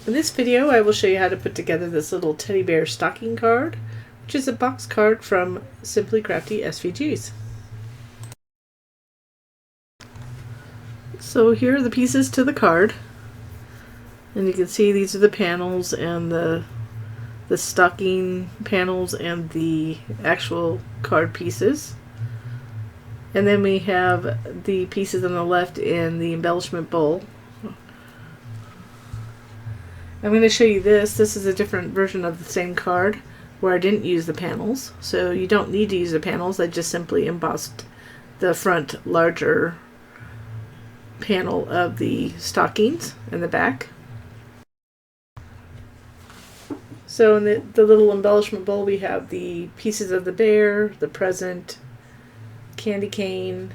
In this video, I will show you how to put together this little teddy bear stocking card, which is a box card from Simply Crafty SVGs. So here are the pieces to the card, and you can see these are the panels and the stocking panels and the actual card pieces. And then we have the pieces on the left in the embellishment bowl. I'm going to show you this. This is a different version of the same card where I didn't use the panels. So you don't need to use the panels. I just simply embossed the front larger panel of the stockings and the back. So in the little embellishment bowl we have the pieces of the bear, the present, candy cane,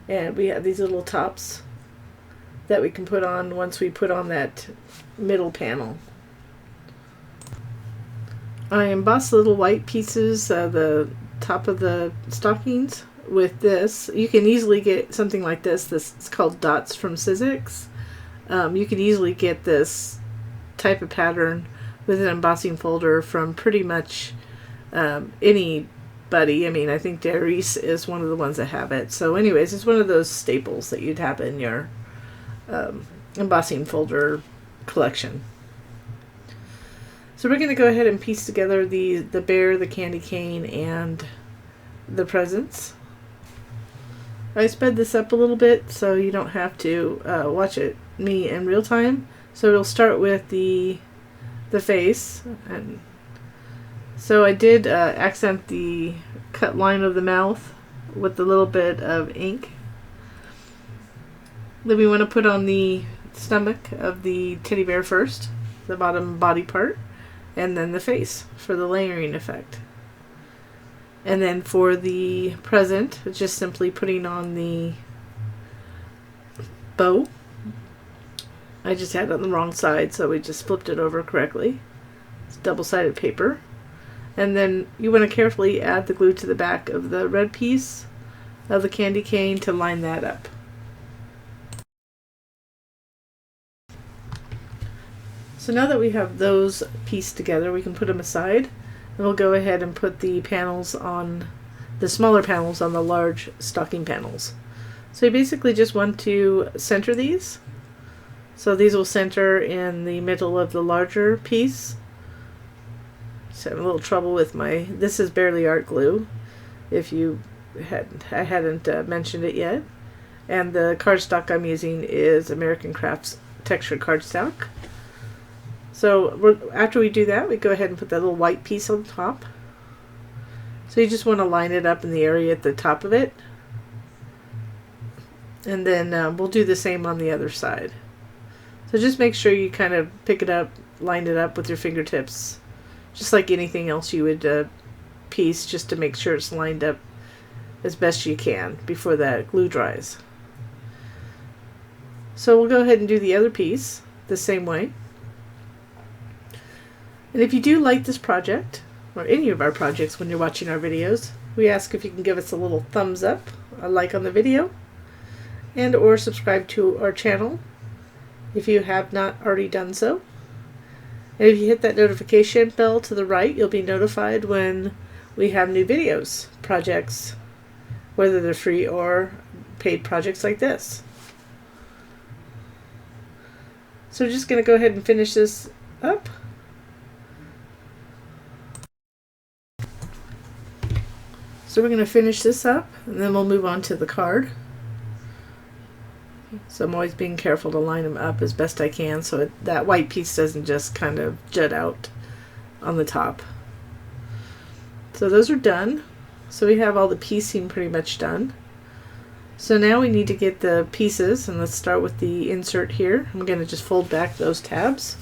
and we have these little tops that we can put on once we put on that middle panel. I embossed the little white pieces, the top of the stockings with this. You can easily get something like this. This is called Dots from Sizzix. You can easily get this type of pattern with an embossing folder from pretty much anybody. I mean, I think Darice is one of the ones that have it. So anyways, it's one of those staples that you'd have in your embossing folder collection. So we're going to go ahead and piece together the bear, the candy cane, and the presents. I sped this up a little bit so you don't have to watch me in real time. So it'll start with the face, and so I did accent the cut line of the mouth with a little bit of ink. Then we want to put on the stomach of the teddy bear first, the bottom body part, and then the face for the layering effect. And then for the present, it's just simply putting on the bow. I just had it on the wrong side, so we just flipped it over correctly. It's double-sided paper. And then you want to carefully add the glue to the back of the red piece of the candy cane to line that up. So now that we have those pieced together, we can put them aside, and we'll go ahead and put the panels on, the smaller panels on the large stocking panels. So you basically just want to center these. So these will center in the middle of the larger piece. So I'm a little trouble with this is barely art glue, if I hadn't mentioned it yet. And the cardstock I'm using is American Crafts textured cardstock. So after we do that, we go ahead and put that little white piece on top. So you just want to line it up in the area at the top of it. And then we'll do the same on the other side. So just make sure you kind of pick it up, line it up with your fingertips, just like anything else you would piece, just to make sure it's lined up as best you can before that glue dries. So we'll go ahead and do the other piece the same way. And if you do like this project, or any of our projects when you're watching our videos, we ask if you can give us a little thumbs up, a like on the video, and or subscribe to our channel if you have not already done so. And if you hit that notification bell to the right, you'll be notified when we have new videos, projects, whether they're free or paid projects like this. So we're just going to go ahead and finish this up. So we're going to finish this up, and then we'll move on to the card. So I'm always being careful to line them up as best I can so that white piece doesn't just kind of jut out on the top. So those are done. So we have all the piecing pretty much done. So now we need to get the pieces, and let's start with the insert here. I'm going to just fold back those tabs.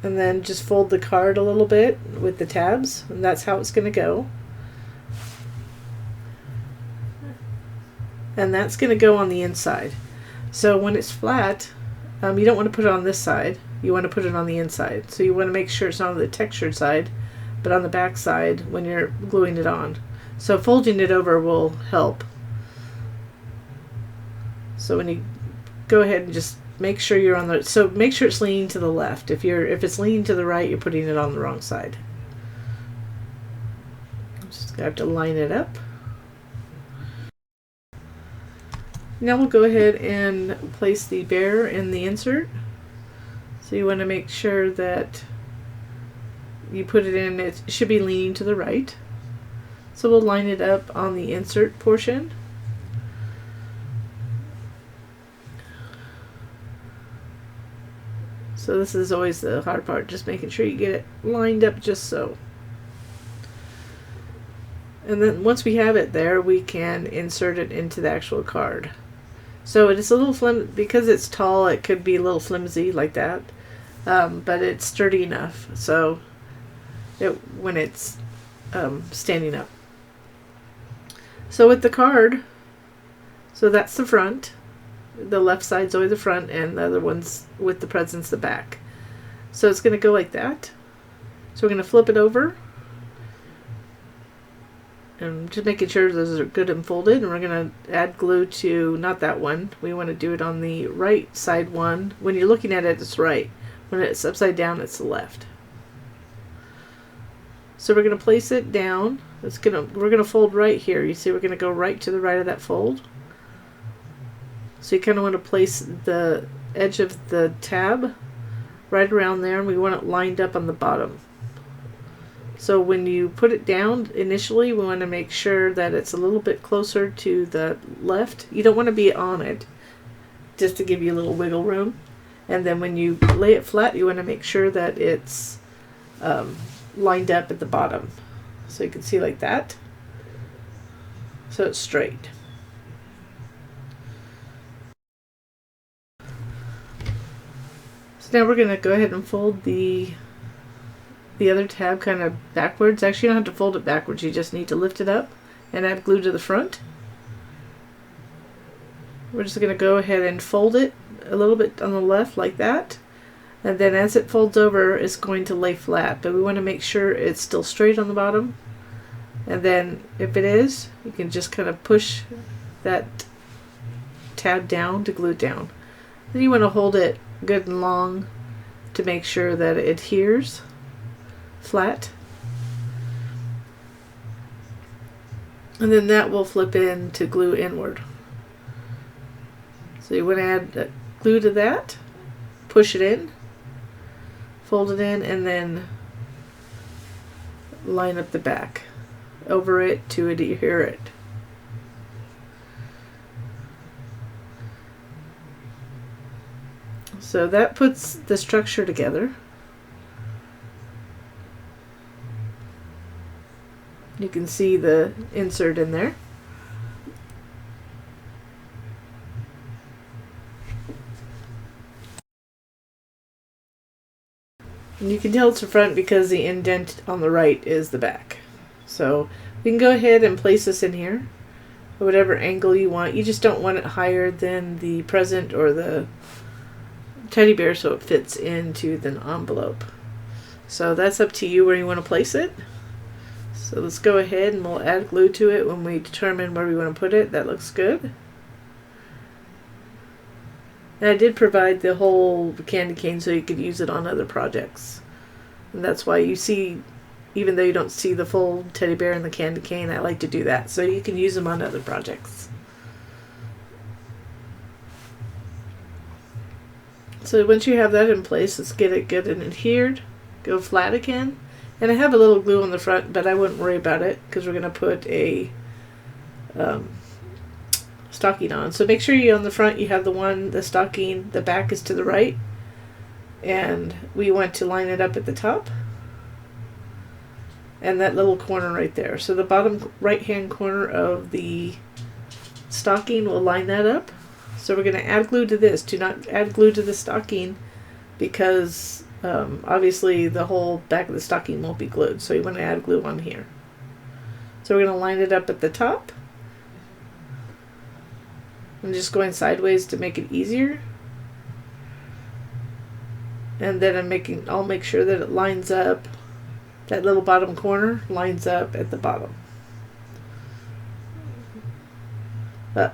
And then just fold the card a little bit with the tabs, and that's how it's going to go. And that's going to go on the inside. So when it's flat, you don't want to put it on this side. You want to put it on the inside. So you want to make sure it's not on the textured side, but on the back side when you're gluing it on. So folding it over will help. So when you go ahead and just make sure you're on the, so make sure it's leaning to the left. If it's leaning to the right, you're putting it on the wrong side. Just have to line it up. Now we'll go ahead and place the bear in the insert. So you want to make sure that you put it in, it should be leaning to the right. So we'll line it up on the insert portion. So this is always the hard part, just making sure you get it lined up just so. And then once we have it there, we can insert it into the actual card. So it's a little because it's tall, it could be a little flimsy like that, but it's sturdy enough. So when it's standing up. So with the card, so that's the front. The left side's always the front, and the other one's with the presents the back. So it's going to go like that. So we're going to flip it over. And just making sure those are good and folded. And we're going to add glue to, not that one. We want to do it on the right side one. When you're looking at it, it's right. When it's upside down, it's the left. So we're going to place it down. We're going to fold right here. You see we're going to go right to the right of that fold. So you kind of want to place the edge of the tab right around there, and we want it lined up on the bottom. So when you put it down initially, we want to make sure that it's a little bit closer to the left. You don't want to be on it, just to give you a little wiggle room. And then when you lay it flat, you want to make sure that it's lined up at the bottom. So you can see like that. So it's straight. So now we're going to go ahead and fold the other tab kind of backwards. Actually, you don't have to fold it backwards. You just need to lift it up and add glue to the front. We're just going to go ahead and fold it a little bit on the left like that. And then as it folds over, it's going to lay flat. But we want to make sure it's still straight on the bottom. And then if it is, you can just kind of push that tab down to glue it down. Then you want to hold it good and long to make sure that it adheres flat. And then that will flip in to glue inward. So you want to add glue to that, push it in, fold it in, and then line up the back over it to adhere it. So that puts the structure together. You can see the insert in there. And you can tell it's the front because the indent on the right is the back. So we can go ahead and place this in here at whatever angle you want. You just don't want it higher than the present or the teddy bear so it fits into the envelope. So that's up to you where you want to place it. So let's go ahead and we'll add glue to it when we determine where we want to put it. That looks good. And I did provide the whole candy cane so you could use it on other projects. And that's why you see, even though you don't see the full teddy bear and the candy cane, I like to do that so you can use them on other projects. So once you have that in place, let's get it good and adhered. Go flat again. And I have a little glue on the front, but I wouldn't worry about it because we're going to put a stocking on. So make sure you on the front you have the stocking, the back is to the right. And we want to line it up at the top. And that little corner right there. So the bottom right hand corner of the stocking will line that up. So we're going to add glue to this. Do not add glue to the stocking because obviously the whole back of the stocking won't be glued. So you want to add glue on here. So we're going to line it up at the top. I'm just going sideways to make it easier. And then I'll make sure that it lines up. That little bottom corner lines up at the bottom.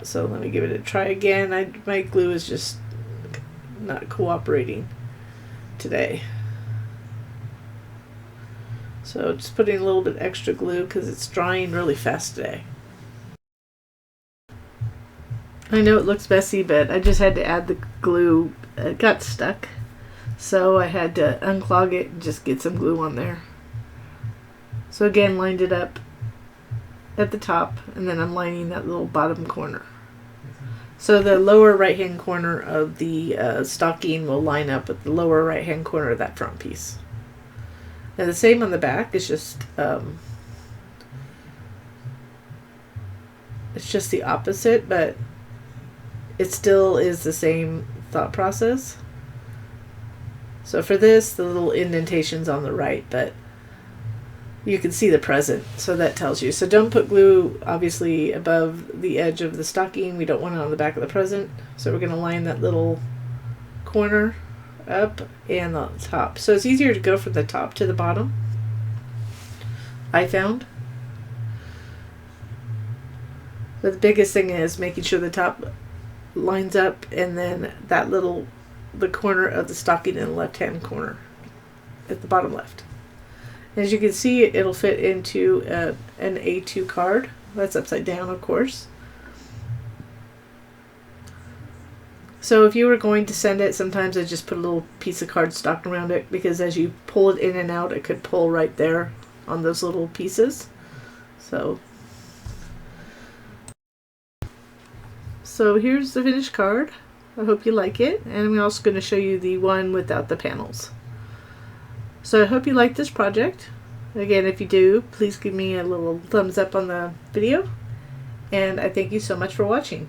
So let me give it a try again. My glue is just not cooperating today. So just putting a little bit extra glue because it's drying really fast today. I know it looks messy, but I just had to add the glue. It got stuck, so I had to unclog it and just get some glue on there. So again, lined it up at the top, and then I'm lining that little bottom corner. So the lower right hand corner of the stocking will line up with the lower right hand corner of that front piece. And the same on the back. It's just the opposite, but it still is the same thought process. So for this, the little indentation's on the right, but you can see the present, so that tells you. So don't put glue, obviously, above the edge of the stocking. We don't want it on the back of the present. So we're going to line that little corner up and the top. So it's easier to go from the top to the bottom, I found. But the biggest thing is making sure the top lines up, and then that the corner of the stocking in the left-hand corner at the bottom left. As you can see, it'll fit into an A2 card. That's upside down, of course. So if you were going to send it, sometimes I just put a little piece of cardstock around it, because as you pull it in and out, it could pull right there on those little pieces. So here's the finished card. I hope you like it. And I'm also going to show you the one without the panels. So I hope you like this project. Again, if you do, please give me a little thumbs up on the video. And I thank you so much for watching.